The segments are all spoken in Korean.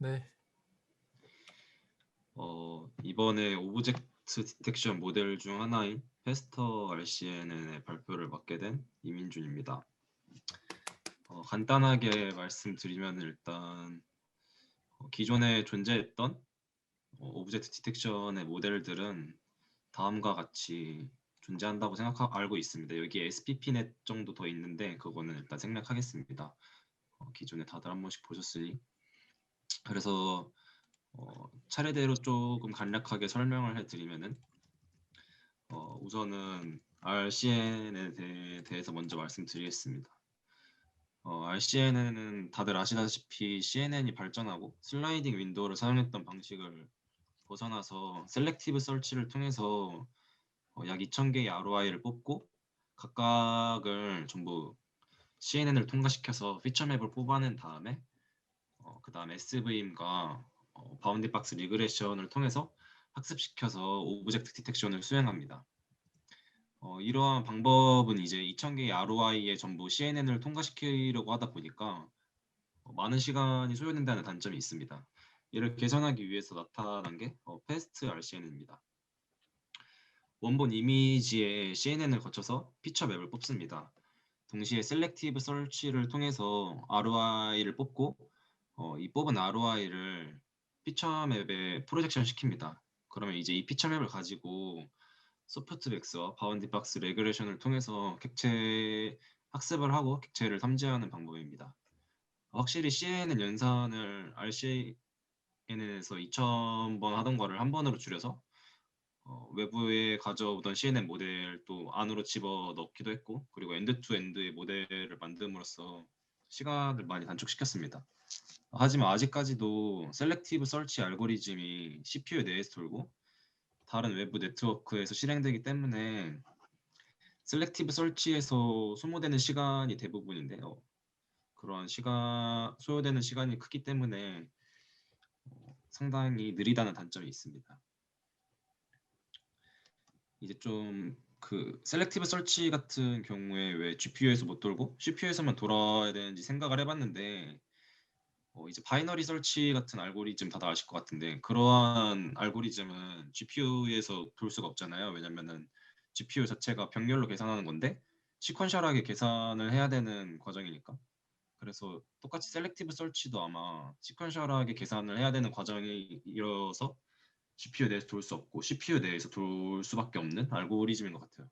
네. 이번에 오브젝트 디텍션 모델 중 하나인 페스터 RCNN의 발표를 맡게 된 이민준입니다. 간단하게 말씀드리면 일단 기존에 존재했던 오브젝트 디텍션의 모델들은 다음과 같이 존재한다고 알고 있습니다. 여기 SPPnet 정도 더 있는데 그거는 일단 생략하겠습니다. 기존에 다들 한 번씩 보셨으니. 그래서 차례대로 조금 간략하게 설명을 해드리면은 우선은 RCN에 대해서 먼저 말씀드리겠습니다. RCNN은 다들 아시다시피 CNN이 발전하고 슬라이딩 윈도우를 사용했던 방식을 벗어나서 셀렉티브 설치를 통해서 약 2,000개의 ROI를 뽑고 각각을 전부 CNN을 통과시켜서 피처맵을 뽑아낸 다음에 그 다음에 SVM과 바운딩 박스 리그레션을 통해서 학습시켜서 오브젝트 디텍션을 수행합니다. 이러한 방법은 이제 2,000개의 ROI에 전부 CNN을 통과시키려고 하다 보니까 많은 시간이 소요된다는 단점이 있습니다. 이를 개선하기 위해서 나타난 게 패스트 RCN입니다. 원본 이미지에 CNN을 거쳐서 피처 맵을 뽑습니다. 동시에 셀렉티브 설치를 통해서 ROI를 뽑고 이 뽑은 ROI를 피처 맵에 프로젝션 시킵니다. 그러면 이제 이 피처 맵을 가지고 소프트백스와 바운딩 박스 레그레션을 통해서 객체 학습을 하고 객체를 탐지하는 방법입니다. 확실히 CNN 연산을 RCNN에서 2,000번 하던 거를 한 번으로 줄여서 외부에 가져오던 CNN 모델도 안으로 집어 넣기도 했고, 그리고 엔드 투 엔드의 모델을 만듦으로써 시간을 많이 단축시켰습니다. 하지만 아직까지도 셀렉티브 설치 알고리즘이 CPU 내에서 돌고 다른 외부 네트워크에서 실행되기 때문에 셀렉티브 설치에서 소모되는 시간이 대부분인데요. 그런 소요되는 시간이 크기 때문에 상당히 느리다는 단점이 있습니다. 이제 좀 그 셀렉티브 설치 같은 경우에 왜 GPU에서 못 돌고 CPU에서만 돌아야 되는지 생각을 해봤는데 이제 바이너리 설치 같은 알고리즘 다들 아실 것 같은데 그러한 알고리즘은 GPU에서 돌 수가 없잖아요. 왜냐면은 GPU 자체가 병렬로 계산하는 건데 시퀀셜하게 계산을 해야 되는 과정이니까. 그래서 똑같이 셀렉티브 설치도 아마 시퀀셜하게 계산을 해야 되는 과정이 이어서 CPU 내에서 돌 수 없고 CPU 내에서 돌 수밖에 없는 알고리즘인 것 같아요.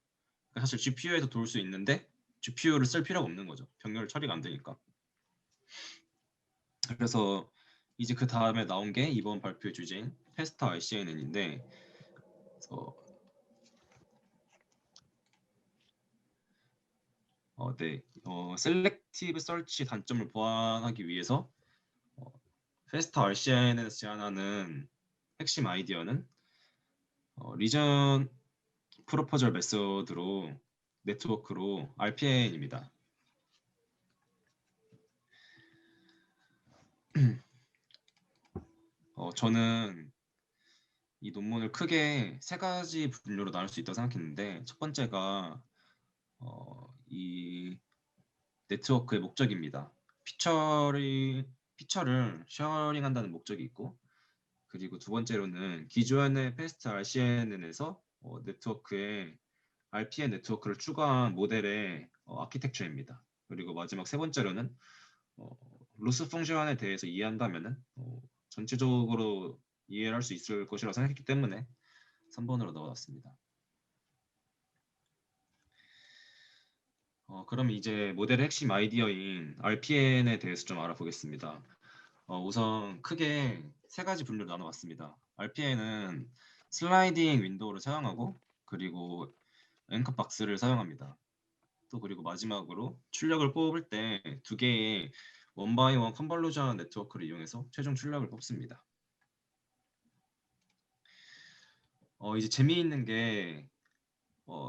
사실 GPU에서 돌 수 있는데 GPU를 쓸 필요가 없는 거죠. 병렬 처리가 안 되니까. 그래서 이제 그 다음에 나온 게 이번 발표 주제인 페스타 RCNN인데 셀렉티브 설치 단점을 보완하기 위해서 페스타 RCNN에서 제안하는 핵심 아이디어는 리전 프로포절 메소드로 네트워크로 RPN입니다. 저는 이 논문을 크게 세 가지 분류로 나눌 수 있다고 생각했는데 첫 번째가 이 네트워크의 목적입니다. 피처를 쉐어링한다는 목적이 있고 그리고 두 번째로는 기존의 패스트 RCNN에서 네트워크에 RPN 네트워크를 추가한 모델의 아키텍처입니다. 그리고 마지막 세 번째로는 로스 펑션에 대해서 이해한다면은 전체적으로 이해할 수 있을 것이라고 생각했기 때문에 3번으로 넣어놨습니다. 그럼 이제 모델의 핵심 아이디어인 RPN에 대해서 좀 알아보겠습니다. 우선 크게 세 가지 분류로 나눠봤습니다. RPN은 슬라이딩 윈도우를 사용하고 그리고 앵커 박스를 사용합니다. 또 그리고 마지막으로 출력을 뽑을 때 두 개의 원바이원 컨볼루션 네트워크를 이용해서 최종 출력을 뽑습니다. 이제 재미있는 게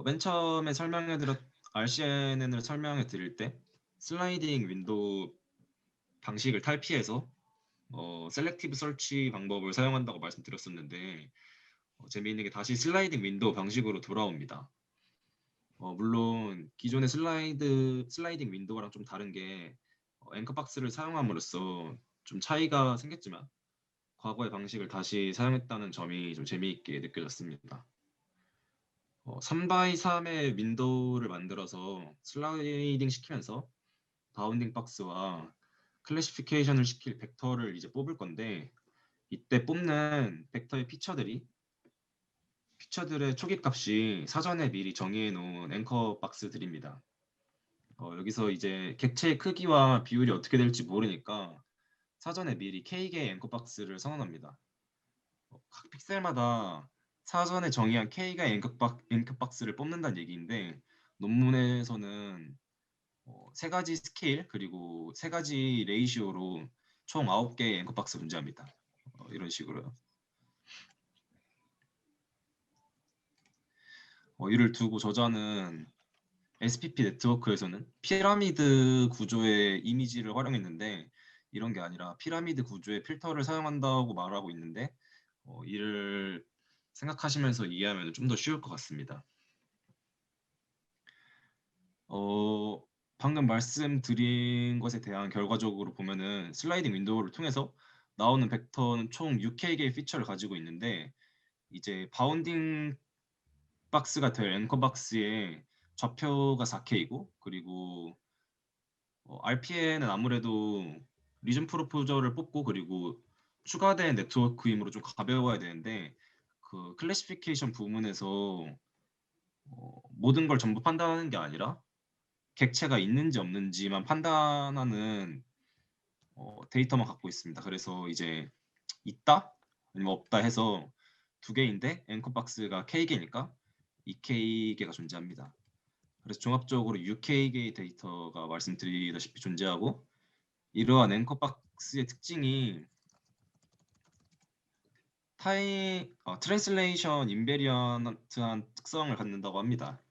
맨 처음에 RCNN을 설명해 드릴 때 슬라이딩 윈도우 방식을 탈피해서 셀렉티브 설치 방법을 사용한다고 말씀드렸었는데 재미있는 게 다시 슬라이딩 윈도우 방식으로 돌아옵니다. 물론 기존의 슬라이딩 윈도우랑 좀 다른 게 앵커박스를 사용함으로써 좀 차이가 생겼지만 과거의 방식을 다시 사용했다는 점이 좀 재미있게 느껴졌습니다. 3x3의 윈도우를 만들어서 슬라이딩 시키면서 바운딩 박스와 클래시피케이션을 시킬 벡터를 이제 뽑을 건데, 이때 뽑는 벡터의 피처들의 초기 값이 사전에 미리 정의해 놓은 앵커 박스들입니다. 여기서 이제 객체의 크기와 비율이 어떻게 될지 모르니까 사전에 미리 K개의 앵커 박스를 선언합니다. 각 픽셀마다 사전에 정의한 K가의 앵커 박스를 뽑는다는 얘기인데, 논문에서는 세 가지 스케일 그리고 세 가지 레이시오로 총 9개의 앵커 박스 존재합니다. 이런 식으로요. 이를 두고 저자는 SPP 네트워크에서는 피라미드 구조의 이미지를 활용했는데, 이런 게 아니라 피라미드 구조의 필터를 사용한다고 말하고 있는데, 이를 생각하시면서 이해하면 좀 더 쉬울 것 같습니다. 방금 말씀드린 것에 대한 결과적으로 보면은 슬라이딩 윈도우를 통해서 나오는 벡터는 총 6K개의 피처를 가지고 있는데, 이제 바운딩 박스가 될 앵커 박스의 좌표가 4K이고, 그리고 RPN은 아무래도 리전 프로포저를 뽑고 그리고 추가된 네트워크이므로 좀 가벼워야 되는데, 그 클래시피케이션 부분에서 모든 걸 전부 판단하는 게 아니라 객체가 있는지 없는지만 판단하는 데이터만 갖고 있습니다. 그래서 이제 있다 아니면 없다 해서 두 개인데 앵커 박스가 K개니까 2K개가 존재합니다. 그래서 종합적으로 6K개의 데이터가 말씀드리다시피 존재하고, 이러한 앵커 박스의 특징이 트랜슬레이션 인베리언트한 특성을 갖는다고 합니다.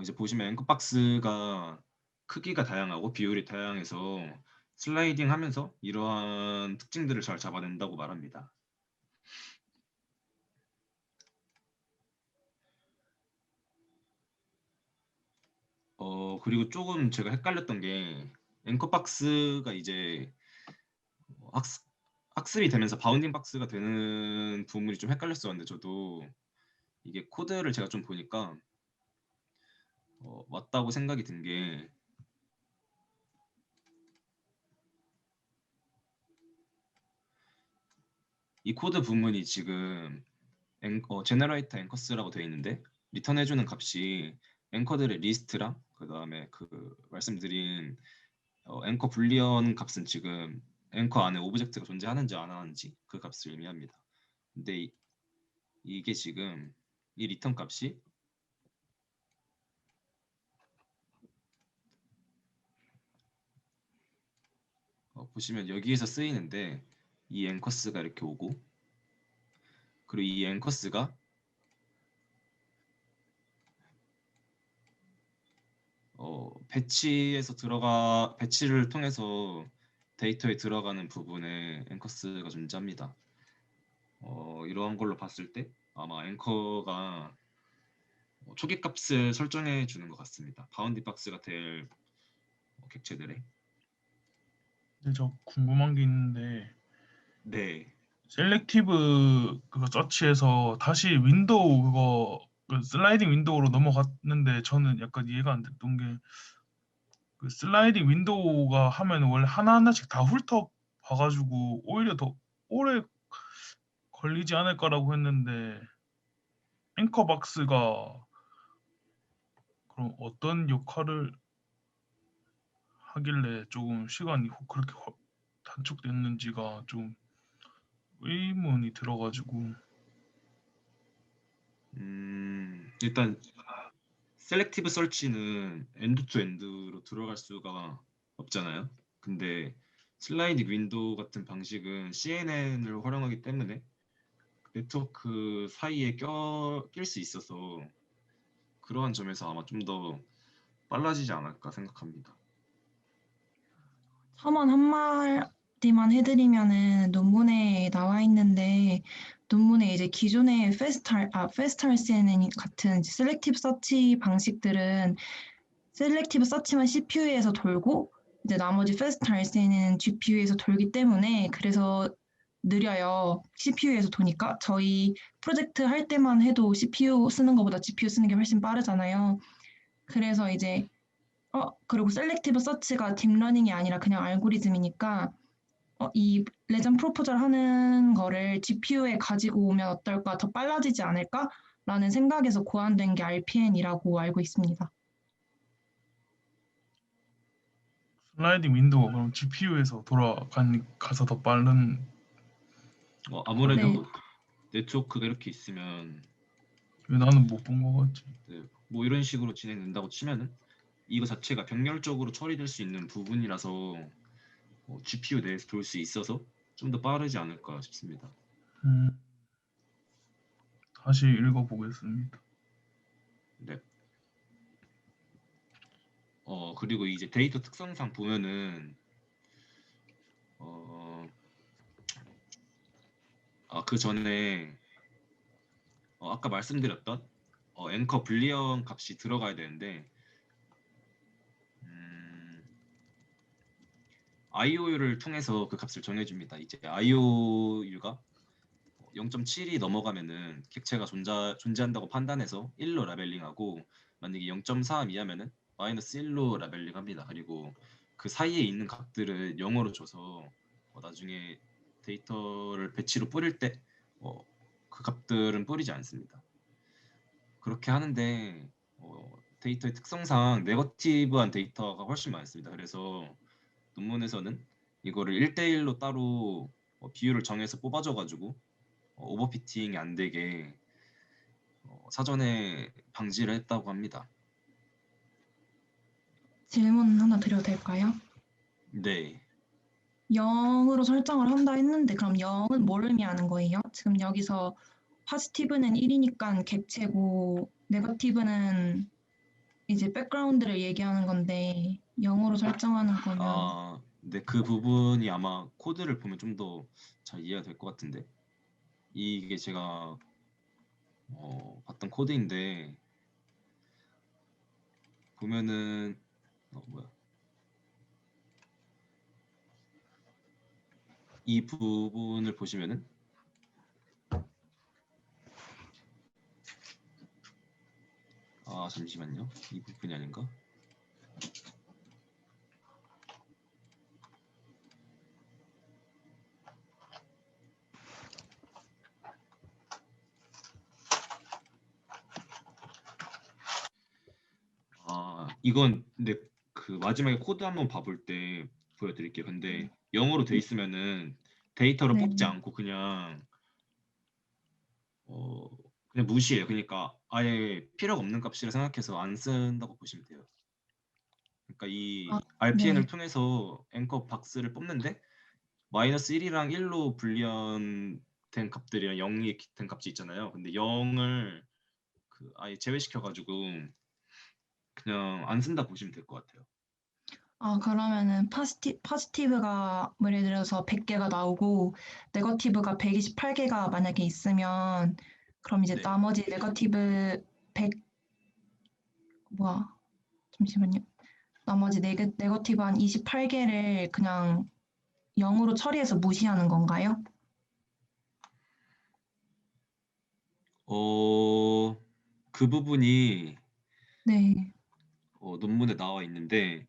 이제 보시면 앵커 박스가 크기가 다양하고 비율이 다양해서 슬라이딩 하면서 이러한 특징들을 잘 잡아낸다고 말합니다. 그리고 조금 제가 헷갈렸던 게, 앵커 박스가 이제 학습이 되면서 바운딩 박스가 되는 부분이 좀 헷갈렸었는데, 저도 이게 코드를 제가 좀 보니까 맞다고 생각이 든 게, 이 코드 부분이 지금 제너레이터 앵커스라고 되어 있는데, 리턴해주는 값이 앵커들의 리스트랑 그 다음에 그 말씀드린 앵커 불리언 값은 지금 앵커 안에 오브젝트가 존재하는지 안 하는지 그 값을 의미합니다. 근데 이게 지금 이 리턴 값이 보시면 여기에서 쓰이는데, 이 앵커스가 이렇게 오고, 그리고 이 앵커스가 배치를 통해서 데이터에 들어가는 부분에 앵커스가 존재합니다. 이러한 걸로 봤을 때 아마 앵커가 초기 값을 설정해 주는 것 같습니다. 바운디 박스가 될 객체들에. 근데 저 궁금한 게 있는데, 네. 셀렉티브 그거 서치해서 다시 윈도우 그 슬라이딩 윈도우로 넘어갔는데, 저는 약간 이해가 안 됐던 게, 그 슬라이딩 윈도우가 하면 원래 하나하나씩 다 훑어 봐가지고 오히려 더 오래 걸리지 않을까라고 했는데, 앵커 박스가 그럼 어떤 역할을 하길래 조금 시간이 그렇게 단축됐는지가 좀 의문이 들어가지고. 일단 셀렉티브 설치는 엔드 투 엔드로 들어갈 수가 없잖아요. 근데 슬라이딩 윈도우 같은 방식은 CNN을 활용하기 때문에 네트워크 사이에 낄 수 있어서, 그러한 점에서 아마 좀 더 빨라지지 않을까 생각합니다. 첨언 한마디만 해드리면은 논문에 나와 있는데, 논문에 이제 기존의 페스탈 CNN 같은 셀렉티브 서치 방식들은 셀렉티브 서치만 CPU에서 돌고 이제 나머지 패스트 RCN은 GPU에서 돌기 때문에 그래서 느려요. CPU에서 도니까 저희 프로젝트 할 때만 해도 CPU 쓰는 것보다 GPU 쓰는 게 훨씬 빠르잖아요. 그래서 이제 그리고 셀렉티브 서치가 딥러닝이 아니라 그냥 알고리즘이니까 이 레전 프로포절 하는 거를 GPU에 가지고 오면 어떨까, 더 빨라지지 않을까? 라는 생각에서 고안된 게 RPN이라고 알고 있습니다. 슬라이딩 윈도우가 그럼 GPU에서 가서 더 빠른. 아무래도 네. 네트워크가 이렇게 있으면 왜 나는 못 본 거 같지? 네, 뭐 이런 식으로 진행된다고 치면은 이거 자체가 병렬적으로 처리될 수 있는 부분이라서 GPU 내에서 돌 수 있어서 좀 더 빠르지 않을까 싶습니다. 다시 읽어보겠습니다. 네. 그리고 이제 데이터 특성상 보면은 그 전에 아까 말씀드렸던 앵커 불리언 값이 들어가야 되는데 IOU를 통해서 그 값을 정해줍니다. 이제 IOU가 0.7이 넘어가면은 객체가 존재한다고 판단해서 1로 라벨링하고 만약에 0.3 이하면은 -1로 라벨링합니다. 그리고 그 사이에 있는 값들을 0으로 줘서 나중에 데이터를 배치로 뿌릴 때 그 값들은 뿌리지 않습니다. 그렇게 하는데 데이터의 특성상 네거티브한 데이터가 훨씬 많습니다. 그래서 논문에서는 이거를 1대1로 따로 비율을 정해서 뽑아줘가지고 오버피팅이 안 되게 사전에 방지를 했다고 합니다. 질문 하나 드려도 될까요? 네. 0으로 설정을 한다 했는데 그럼 0은 뭘 의미하는 거예요? 지금 여기서 포지티브는 1이니까 객체고 네거티브는 이제 백그라운드를 얘기하는 건데 0으로 설정하는 거면 네, 그 부분이 아마 코드를 보면 좀 더 잘 이해가 될 것 같은데 이게 제가 봤던 코드인데 보면은 이 부분을 보시면은 잠시만요. 이 부분이 아닌가? 이건 근데 그 마지막에 코드 한번 봐볼 때 보여드릴게요. 근데 0으로 돼 있으면은 데이터를 네. 뽑지 않고 그냥 그냥 무시해요. 그러니까 아예 필요가 없는 값이라 생각해서 안 쓴다고 보시면 돼요. 그러니까 이 RPN을 네. 통해서 앵커 박스를 뽑는데 -1이랑 1로 불리언 된 값들이랑 0이 된 값이 있잖아요. 근데 0을 아예 제외시켜가지고 그냥 안 쓴다 보시면 될 것 같아요. 그러면은 포지티브가 예를 들어서 100개가 나오고 네거티브가 128개가 만약에 있으면 그럼 이제 네. 나머지 네거티브 100 잠시만요. 나머지 네거티브 한 28개를 그냥 0으로 처리해서 무시하는 건가요? 그 부분이 네. 논문에 나와 있는데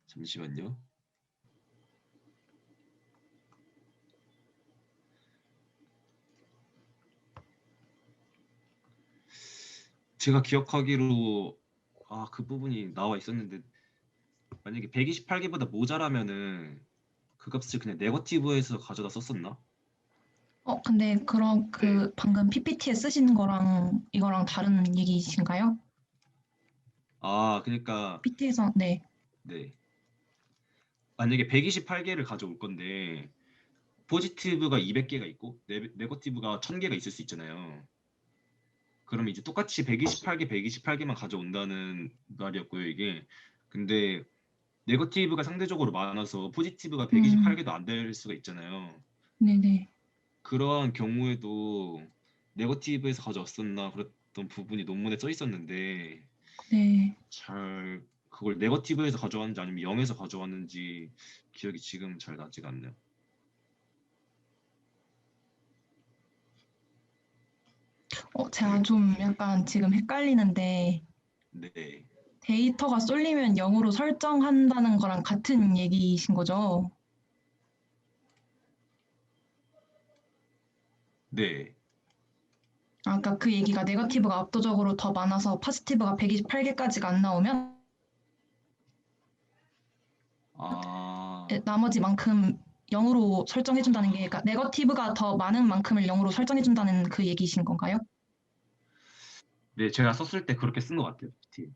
잠시만요. 제가 기억하기로 그 부분이 나와 있었는데 만약에 128개보다 모자라면은 그 값을 그냥 네거티브에서 가져다 썼었나? 근데 그럼 네. 방금 PPT에 쓰신 거랑 이거랑 다른 얘기이신가요? 그러니까 PPT에서 네. 네. 만약에 128개를 가져올 건데 포지티브가 200개가 있고 네거티브가 1000개가 있을 수 있잖아요. 그럼 이제 똑같이 128개, 128개만 가져온다는 말이었고요, 이게. 근데 네거티브가 상대적으로 많아서 포지티브가 음, 128개도 안 될 수가 있잖아요. 네네. 그러한 경우에도 네거티브에서 가져왔었나 그랬던 부분이 논문에 써 있었는데 네. 잘 그걸 네거티브에서 가져왔는지 아니면 0에서 가져왔는지 기억이 지금 잘 나지가 않네요. 제가 좀 약간 지금 헷갈리는데 네. 데이터가 쏠리면 0으로 설정한다는 거랑 같은 얘기이신 거죠? 네. 아까 그 얘기가 네거티브가 압도적으로 더 많아서 포지티브가 128개까지가 안 나오면 아, 나머지 만큼 0으로 설정해준다는 게, 그러니까 네거티브가 더 많은 만큼을 0으로 설정해준다는 그 얘기이신 건가요? 네, 제가 썼을 때 그렇게 쓴 것 같아요. 뒤에.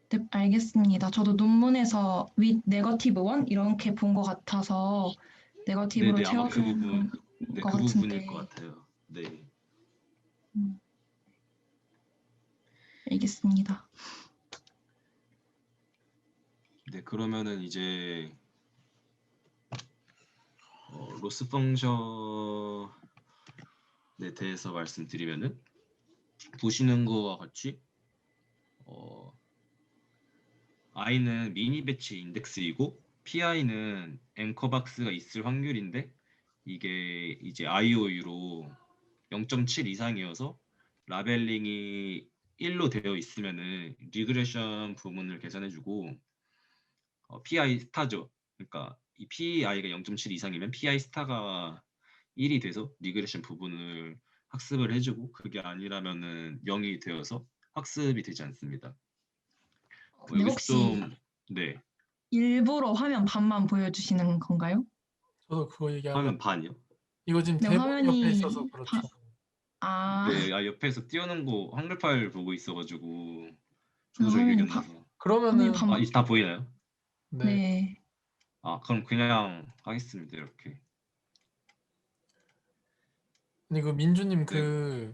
네, 알겠습니다. 저도 논문에서 with negative 1 이렇게 본 것 같아서 네거티브로 네네, 아마 그 채워준 부분, 네, 것 그 부분일 것 같은데, 같아요. 네. 음, 알겠습니다. 네, 그러면은 이제 로스 펑션에 대해서 말씀드리면은 보시는 거와 같이 어, i는 미니 배치 인덱스이고 pi는 앵커 박스가 있을 확률인데 이게 이제 IOU로 0.7 이상이어서 라벨링이 1로 되어 있으면은 리그레션 부분을 계산해주고 PI 스타죠. 그러니까 이 PI가 0.7 이상이면 PI 스타가 1이 돼서 리그레션 부분을 학습을 해주고 그게 아니라면은 0이 되어서 학습이 되지 않습니다. 근데 여기서 혹시 좀 네, 일부러 화면 반만 보여주시는 건가요? 저도 그거 얘기하려고. 화면 반이요. 이거 지금 네, 대본이 옆에 있어서 화면이 그렇죠. 아, 네, 옆에서 띄워놓은 거 한글 파일 보고 있어가지고 저도 잘 기억이 화면이 안 나서. 화면이 그러면은 아, 반, 이제 다 보이나요? 네. 네. 아, 그럼 그냥 하겠습니다. 이렇게. 근데 그 민주님 네.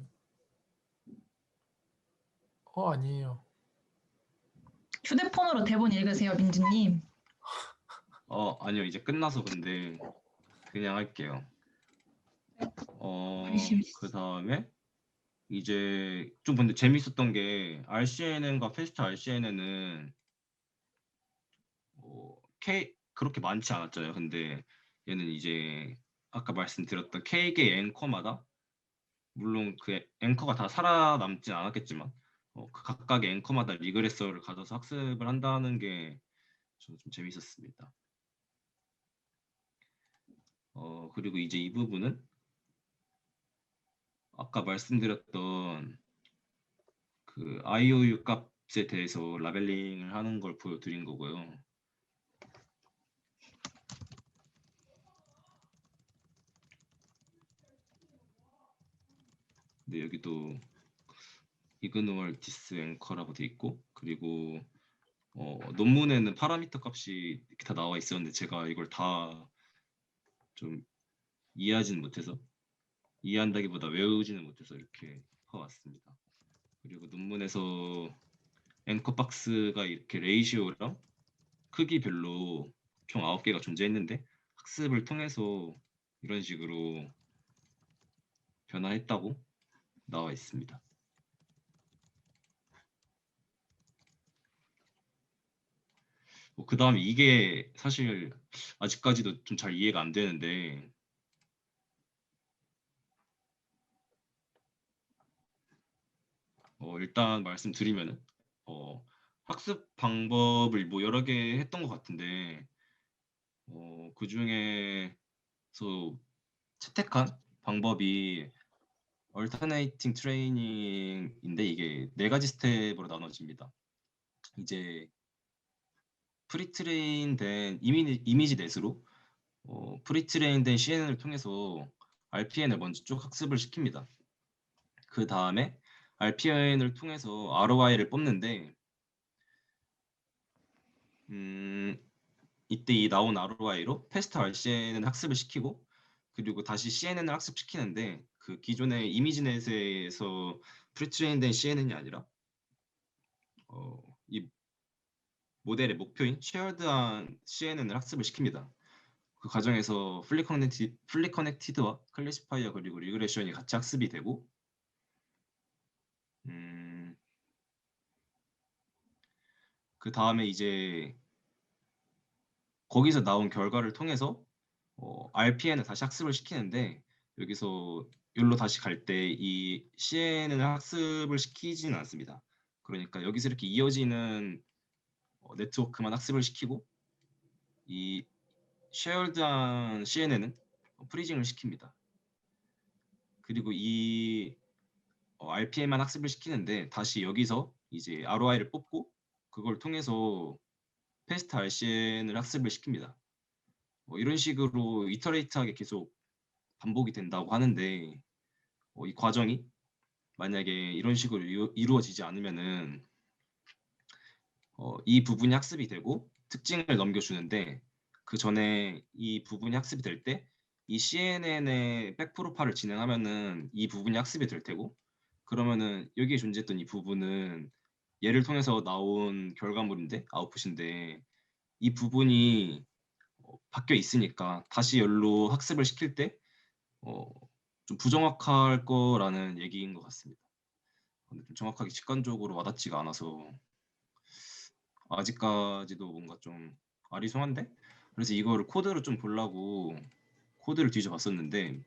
아니에요. 휴대폰으로 대본 읽으세요, 민주님. 아니요. 이제 끝나서 근데 그냥 할게요. 알겠습니다. 그 다음에 이제 좀 근데 재밌었던 게 RCNN과 패스트 RCNN은 그렇게 많지 않았잖아요. 근데 얘는 이제 아까 말씀드렸던 K개 앵커마다 물론 그 앵커가 다 살아남진 않았겠지만 그 각각의 앵커마다 리그레서를 가져서 학습을 한다는 게 저는 좀 재밌었습니다. 그리고 이제 이 부분은 아까 말씀드렸던 그 IOU 값에 대해서 라벨링을 하는 걸 보여드린 거고요. 네, 여기도 이그노얼 디스 앵커라고 돼 있고 그리고 논문에는 파라미터 값이 이렇게 다 나와 있었는데 제가 이걸 다 좀 이해하지는 못해서 이해한다기보다 외우지는 못해서 이렇게 해왔습니다. 그리고 논문에서 앵커 박스가 이렇게 레이시오랑 크기별로 총 9개가 존재했는데 학습을 통해서 이런 식으로 변화했다고 나와 있습니다. 그 다음에 이게 사실 아직까지도 좀 잘 이해가 안 되는데 일단 말씀드리면은 학습 방법을 뭐 여러 개 했던 것 같은데 그 중에서 채택한 방법이 얼터네이팅 트레이닝인데 이게 네 가지 스텝으로 나눠집니다. 이제 프리트레인된 이미지 넷으로 프리트레인된 CNN을 통해서 RPN을 먼저 쭉 학습을 시킵니다. 그 다음에 RPN을 통해서 ROI를 뽑는데 이때 이 나온 ROI로 패스트 RCN은 학습을 시키고 그리고 다시 CNN을 학습시키는데 그 기존의 이미지넷에서 프리트레인된 CNN이 아니라 이 모델의 목표인 쉐어드한 CNN을 학습을 시킵니다. 그 과정에서 플리 커넥티드와 클래시파이어 그리고 리그레션이 같이 학습이 되고 그 다음에 이제 거기서 나온 결과를 통해서 RPN을 다시 학습을 시키는데 여기서 여기로 다시 갈 때 이 CNN을 학습을 시키지는 않습니다. 그러니까 여기서 이렇게 이어지는 네트워크만 학습을 시키고 이 쉐어드한 CNN은 프리징을 시킵니다. 그리고 이 RPN만 학습을 시키는데 다시 여기서 이제 ROI를 뽑고 그걸 통해서 패스트 RCN을 학습을 시킵니다. 이런 식으로 이터레이트하게 계속 반복이 된다고 하는데 이 과정이 만약에 이런 식으로 이루어지지 않으면은 이 부분이 학습이 되고 특징을 넘겨주는데 그 전에 이 부분이 학습이 될 때 이 CNN의 백프로파를 진행하면은 이 부분이 학습이 될 테고 그러면은 여기에 존재했던 이 부분은 얘를 통해서 나온 결과물인데 아웃풋인데 이 부분이 바뀌어 있으니까 다시 열로 학습을 시킬 때 좀 부정확할 거라는 얘기인 것 같습니다. 근데 좀 정확하게 직관적으로 와닿지가 않아서 아직까지도 뭔가 좀 아리송한데? 그래서 이거를 코드로 좀 보려고 코드를 뒤져봤었는데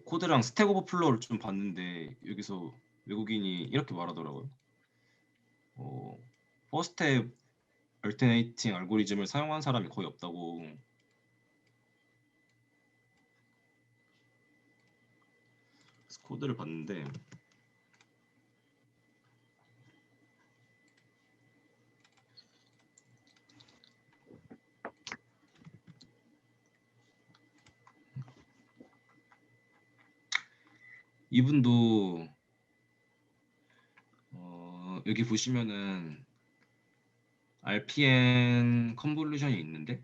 코드랑 스택 오버플로우를 좀 봤는데 여기서 외국인이 이렇게 말하더라고요. 퍼스트 얼터네이팅 알고리즘을 사용한 사람이 거의 없다고. 그래서 코드를 봤는데 이분도 여기 보시면은 RPN 컨볼루션이 있는데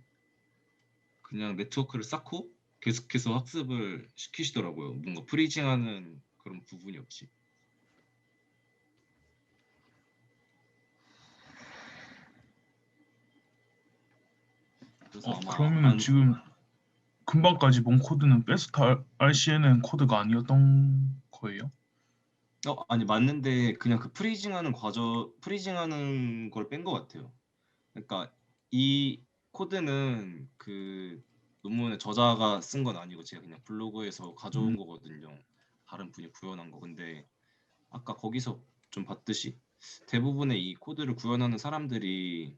그냥 네트워크를 쌓고 계속해서 학습을 시키시더라고요. 뭔가 프리징하는 그런 부분이 없이. 그래서 아마 그러면은 지금 금방까지 본 코드는 베스트 RCNN 코드가 아니었던 거예요? 아니 맞는데 그냥 그 프리징하는 걸 뺀 것 같아요. 그러니까 이 코드는 그 논문의 저자가 쓴 건 아니고 제가 그냥 블로그에서 가져온 거거든요. 다른 분이 구현한 거. 근데 아까 거기서 좀 봤듯이 대부분의 이 코드를 구현하는 사람들이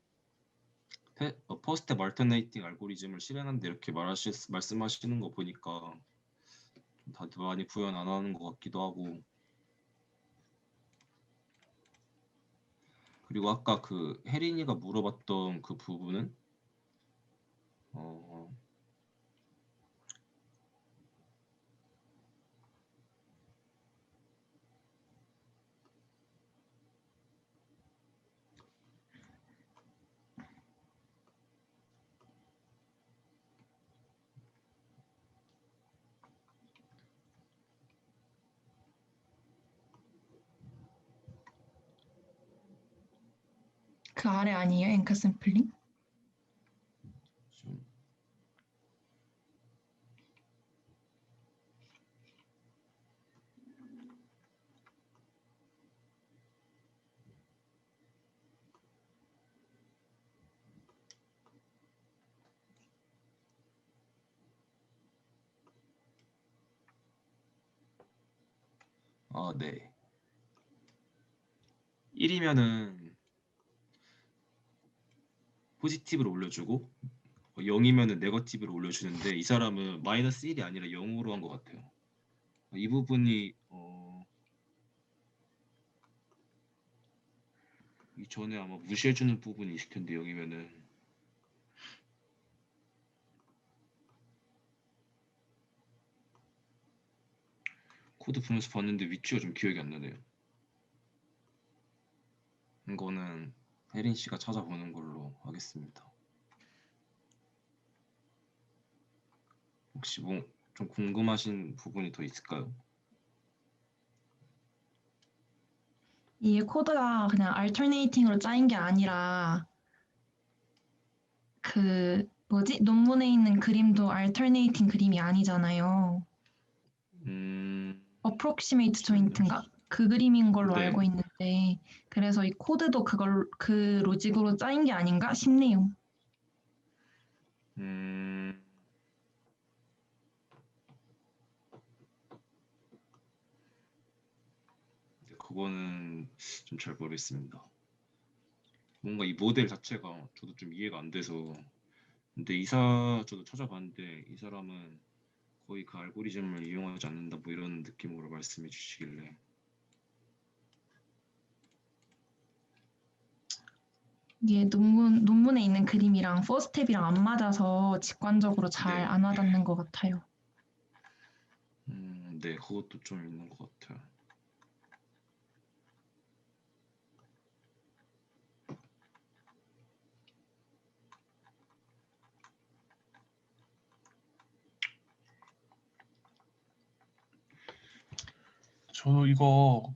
퍼스트 얼터네이팅 알고리즘을 실행한데 이렇게 말씀하시는 거 보니까 다들 많이 구현 안 하는 것 같기도 하고. 그리고 아까 그 혜린이가 물어봤던 그 부분은 그 아래 아니에요? 앵커 샘플링? 좀 네. 1이면은 포지티브로 올려주고 0이면은 네거티브로 올려주는데 이 사람은 마이너스 1이 아니라 0으로 한 것 같아요. 이 부분이 이전에 아마 무시해주는 부분이 있을 텐데 0이면은 코드 보면서 봤는데 위치가 좀 기억이 안 나네요. 이거는 혜린 씨가 찾아보는 걸로 하겠습니다. 혹시 뭐 좀 궁금하신 부분이 더 있을까요? 이 코드가 그냥 알터네이팅으로 짜인 게 아니라 그 뭐지? 논문에 있는 그림도 알터네이팅 그림이 아니잖아요. approximate joint인가? 그 그림인 걸로 네. 알고 있는데 그래서 이 코드도 그 로직으로 짜인 게 아닌가 싶네요. 음, 그거는 좀 잘 모르겠습니다. 뭔가 이 모델 자체가 저도 좀 이해가 안 돼서. 근데 저도 찾아봤는데 이 사람은 거의 그 알고리즘을 이용하지 않는다 뭐 이런 느낌으로 말씀해 주시길래. 이게 논문에 있는 그림이랑 퍼스트텝이랑 안 맞아서 직관적으로 잘 네. 안 와닿는 것 같아요. 네, 그것도 좀 있는 것 같아요. 저도 이거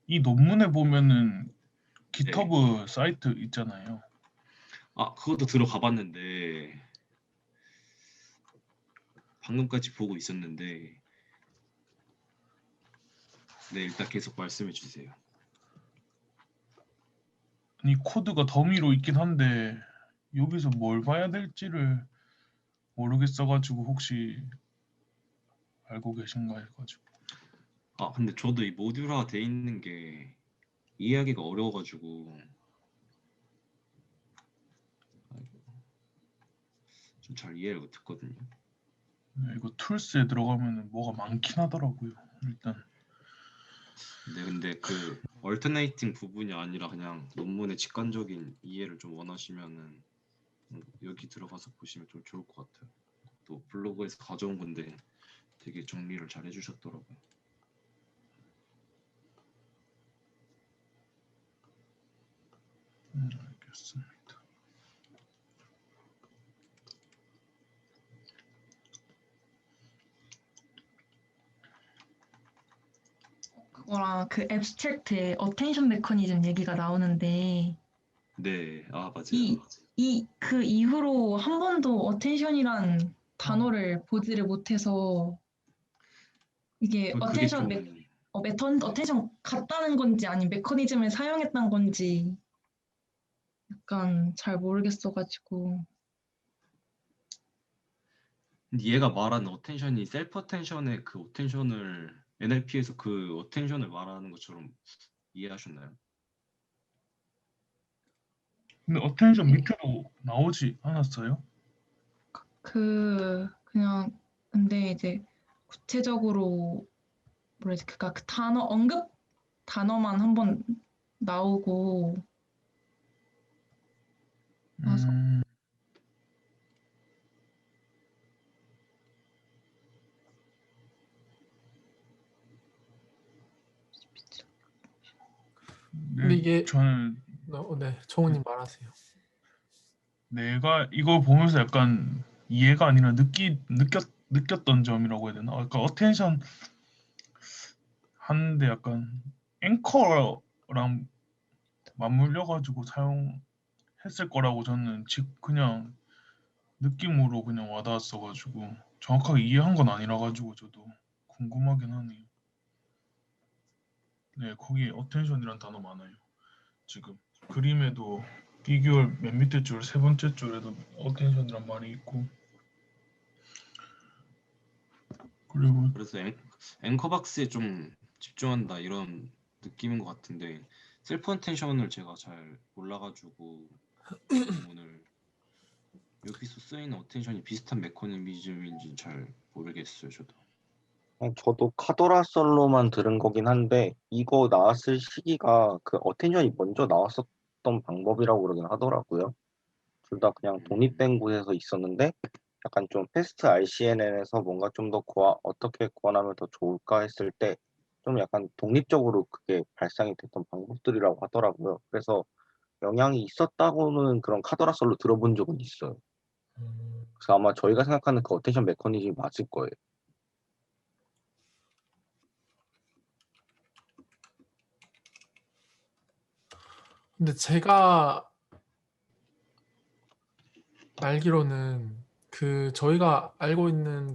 이 논문에 보면은 네. GitHub 사이트 있잖아요. 그것도 들어가 봤는데 방금까지 보고 있었는데 네, 일단 계속 말씀해 주세요. 이 코드가 더미로 있긴 한데 여기서 뭘 봐야 될지를 모르겠어가지고 혹시 알고 계신가 해가지고. 근데 저도 이 모듈화 돼 있는 게 이해하기가 어려워가지고 좀 잘 이해를 못했거든요. 네, 이거 툴스에 들어가면 뭐가 많긴 하더라고요. 일단 네, 근데 그 얼터네이팅 부분이 아니라 그냥 논문의 직관적인 이해를 좀 원하시면은 여기 들어가서 보시면 좀 좋을 것 같아요. 또 블로그에서 가져온 건데 되게 정리를 잘 해주셨더라고요. 알겠습니다. 그거랑 그 앱스트랙트의 어텐션 메커니즘 얘기가 나오는데 네, 맞아요. 그 이후로 한 번도 어텐션이란 단어를 보지를 못해서 이게 그게 좀 어텐션 같다는 건지 아니면 메커니즘을 사용했던 건지 약간 잘 모르겠어가지고 얘가 말하는 어텐션이 셀프 어텐션의 그 어텐션을 NLP에서 그 어텐션을 말하는 것처럼 이해하셨나요? 근데 어텐션 밑으로 나오지 않았어요? 그냥 근데 이제 구체적으로 뭐라 해야 지 그러니까 그 단어 언급 단어만 한번 나오고 나서 음, 근데 네, 이게 저는 네, 정우님 말하세요. 내가 이걸 보면서 약간 이해가 아니라 느꼈던 점이라고 해야 되나? 그러니까 어텐션 하는데 약간 앵커랑 맞물려가지고 사용했을 거라고 저는 그냥 느낌으로 그냥 와닿았어가지고 정확하게 이해한 건 아니라 가지고 저도 궁금하긴 하네요. 네, 거기에 어텐션이란 단어 많아요. 지금 그림에도 비주얼 맨 밑에 줄 세 번째 줄에도 어텐션이란 말이 있고 그리고 그래서 앵커박스에 좀 집중한다 이런 느낌인 것 같은데 셀프 어텐션을 제가 잘 몰라가지고 오늘 여기서 쓰이는 어텐션이 비슷한 메커니즘인지 잘 모르겠어요, 저도. 저도 카도라솔로만 들은 거긴 한데 이거 나왔을 시기가 그 어텐션이 먼저 나왔었던 방법이라고 그러긴 하더라고요. 둘 다 그냥 독립된 곳에서 있었는데 약간 좀 패스트 RCNN에서 뭔가 좀 더 어떻게 구현하면 더 좋을까 했을 때 좀 약간 독립적으로 그게 발상이 됐던 방법들이라고 하더라고요. 그래서 영향이 있었다고는 그런 카도라솔로 들어본 적은 있어요. 그래서 아마 저희가 생각하는 그 어텐션 메커니즘이 맞을 거예요. 근데 제가 알기로는 그 저희가 알고 있는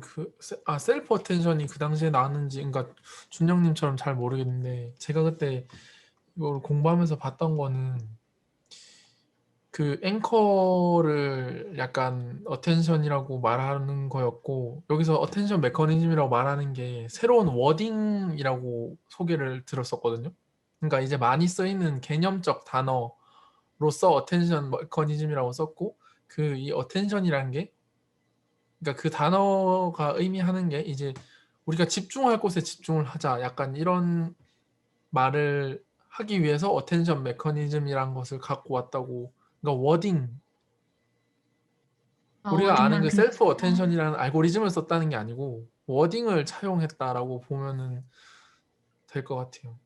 셀프 어텐션이 그 당시에 나왔는지, 그러니까 준영님처럼 잘 모르겠는데 제가 그때 이걸 공부하면서 봤던 거는 그 앵커를 약간 어텐션이라고 말하는 거였고, 여기서 어텐션 메커니즘이라고 말하는 게 새로운 워딩이라고 소개를 들었었거든요. 그러니까 이제 많이 쓰이는 개념적 단어로서 어텐션 메커니즘이라고 썼고, 그 이 어텐션이라는 게, 그러니까 그 단어가 의미하는 게 이제 우리가 집중할 곳에 집중을 하자, 약간 이런 말을 하기 위해서 어텐션 메커니즘이라는 것을 갖고 왔다고. 그러니까 워딩, 아, 우리가 아는 어딘가를 그 좀 셀프 어텐션이라는 알고리즘을 썼다는 게 아니고 워딩을 차용했다라고 보면은 될 것 같아요.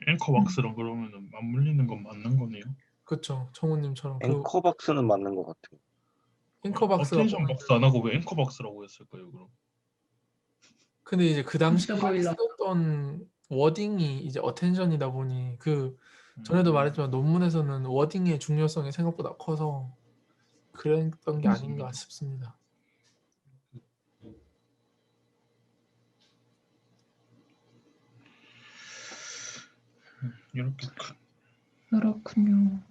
앵커박스랑 그러면은 맞물리는 건 맞는 거네요. 그렇죠. 청우님처럼 그 앵커박스는 맞는 것 같아요. 앵커박스가 어텐션 박스 안 하고 왜 앵커박스라고 했을까요, 그럼? 근데 이제 그 당시 진짜 많이 보일러. 쓰였던 워딩이 이제 어텐션이다 보니, 그 전에도 말했지만 논문에서는 워딩의 중요성이 생각보다 커서 그랬던 게 아닌가 싶습니다. 이렇게 그렇군요.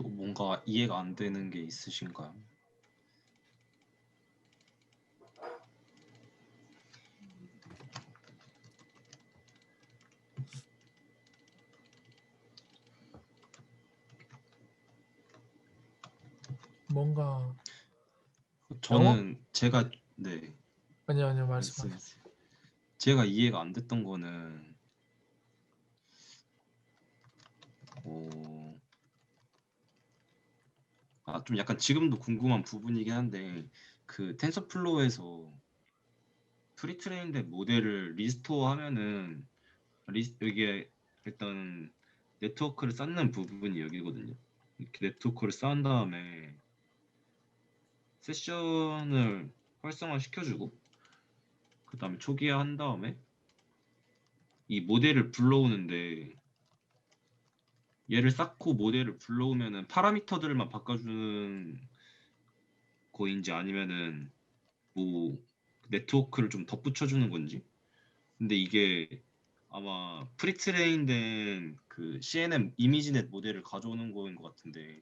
또 뭔가 이해가 안 되는 게 있으신가요? 뭔가 저는 제가 네, 아니요 말씀하세요. 말씀하세요. 제가 이해가 안 됐던 거는 좀 약간 지금도 궁금한 부분이긴 한데, 그 텐서플로우에서 프리트레인된 모델을 리스토어하면은 여기에 일단 네트워크를 쌓는 부분이 여기거든요. 이렇게 네트워크를 쌓은 다음에 세션을 활성화 시켜주고, 그 다음에 초기화한 다음에 이 모델을 불러오는데, 얘를 쌓고 모델을 불러오면은 파라미터들만 바꿔주는 거인지 아니면은 뭐 네트워크를 좀 덧붙여주는 건지. 근데 이게 아마 프리트레인된 그 CNN 이미지넷 모델을 가져오는 거인 것 같은데,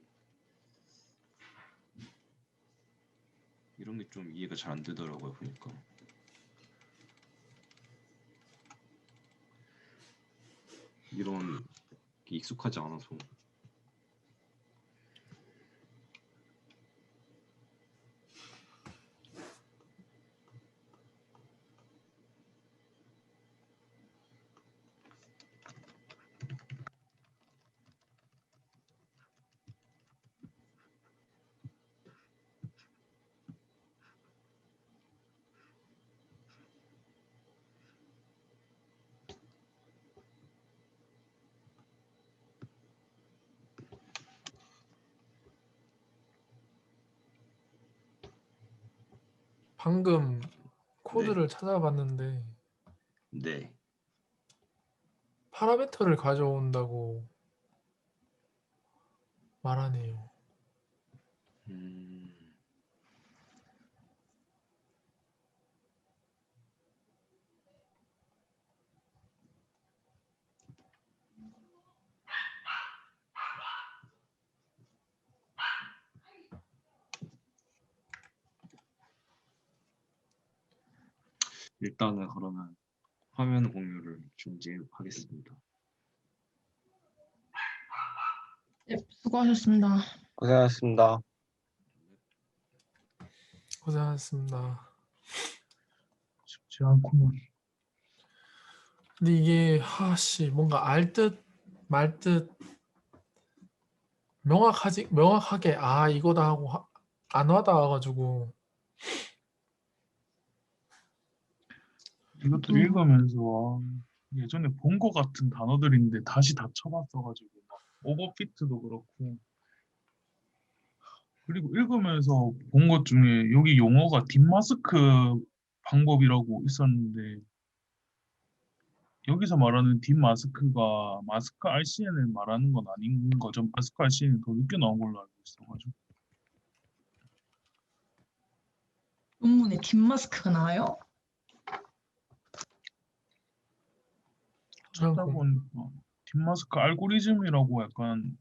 이런 게 좀 이해가 잘 안 되더라고요, 보니까. 이런 게 익숙하지 않아서. 방금 코드를 찾아봤는데 네. 파라미터를 가져온다고 말하네요. 음, 일단은 그러면 화면 공유를 중지하겠습니다. 네, 수고하셨습니다. 고생하셨습니다. 고생하셨습니다. 쉽지 않구만. 근데 이게 뭔가 알 듯 말 듯 명확하게 이거다 하고 안 와닿아가지고. 이것도 읽으면서 예전에 본 거 같은 단어들인데 다시 다 쳐봤어가지고 막 오버피트도 그렇고 그리고 읽으면서 본 것 중에 여기 용어가 딥마스크 방법이라고 있었는데 여기서 말하는 딥마스크가 마스크 RCN을 말하는 건 아닌 거죠. 마스크 RCN이 더 늦게 나온 걸로 알고 있어가지고. 논문에 딥마스크가 나와요? 그냥 찾다 보니까 딥마스크 알고리즘이라고 약간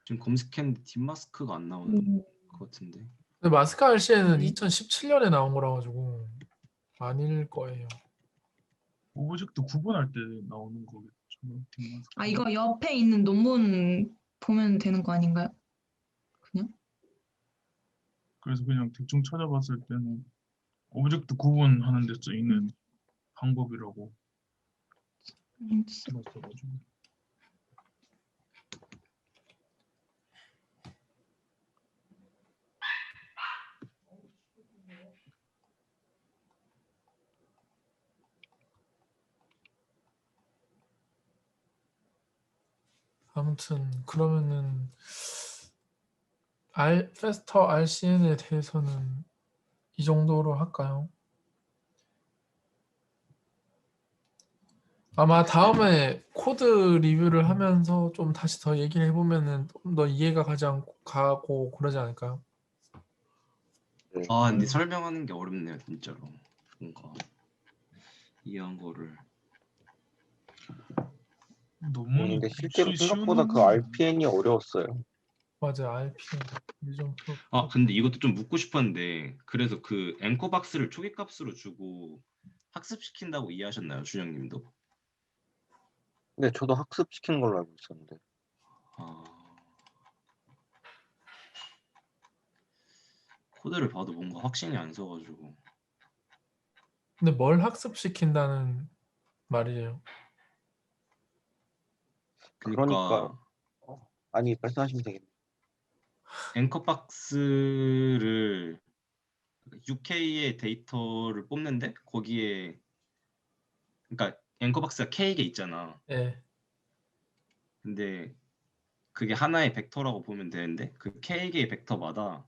지금 검색했는데 딥마스크가 안 나오는 음. 것 같은데. 근데 마스크 RCN은 네. 2017년에 나온 거라 가지고 아닐 거예요. 오브젝트 구분할 때 나오는 거겠죠. 딥마스크. 아, 이거 옆에 있는 논문 보면 되는 거 아닌가요? 그냥? 그래서 그냥 대충 찾아봤을 때는 오브젝트 구분하는 데 쓰이는 방법이라고 들었어가지고. 아무튼 그러면은 페스터 RCN에 대해서는 이 정도로 할까요? 아마 다음에 코드 리뷰를 하면서 좀 다시 더 얘기를 해보면은 좀 더 이해가 가고 그러지 않을까요? 네. 아 근데 설명하는 게 어렵네요 진짜로. 뭔가 이해한 거를. 논문이 근데 실제로 쉬운 생각보다 그 논문이 RPN이 어려웠어요. 맞아, RPN 일정표. 아 근데 이것도 좀 묻고 싶었는데 그래서 그 앵커박스를 초기값으로 주고 학습시킨다고 이해하셨나요, 준영님도? 근데 저도 학습시킨 걸로 알고 있었는데. 아 코드를 봐도 뭔가 확신이 안 서가지고. 근데 뭘 학습시킨다는 말이에요? 그러니까 그러니까 아니 말씀하시면 되겠네요. 앵커박스를 UK의 데이터를 뽑는데 거기에 그러니까 앵커박스가 K개 있잖아. 예. 근데 그게 하나의 벡터라고 보면 되는데 그 K개의 벡터마다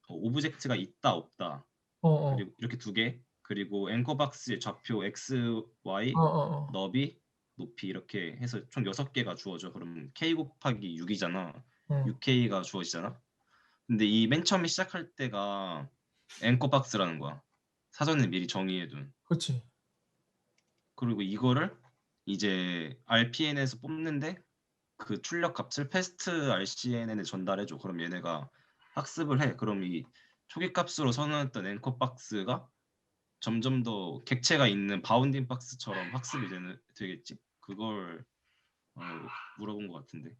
오브젝트가 있다 없다 어어. 그리고 이렇게 두 개 그리고 앵커박스의 좌표 X, Y, 어어어. 너비, 높이 이렇게 해서 총 6개가 주어져. 그럼 K 곱하기 6이잖아. 응. 6K가 주어지잖아. 근데 이 맨 처음에 시작할 때가 앵커박스라는 거야. 사전에 미리 정의해둔. 그렇지. 그리고 이거를 이제 RPN에서 뽑는데 그 출력 값을 패스트 RCNN에 전달해줘. 그럼 얘네가 학습을 해. 그럼 이 초기 값으로 선언했던 앵커 박스가 점점 더 객체가 있는 바운딩 박스처럼 학습이 되겠지? 그걸 물어본 것 같은데.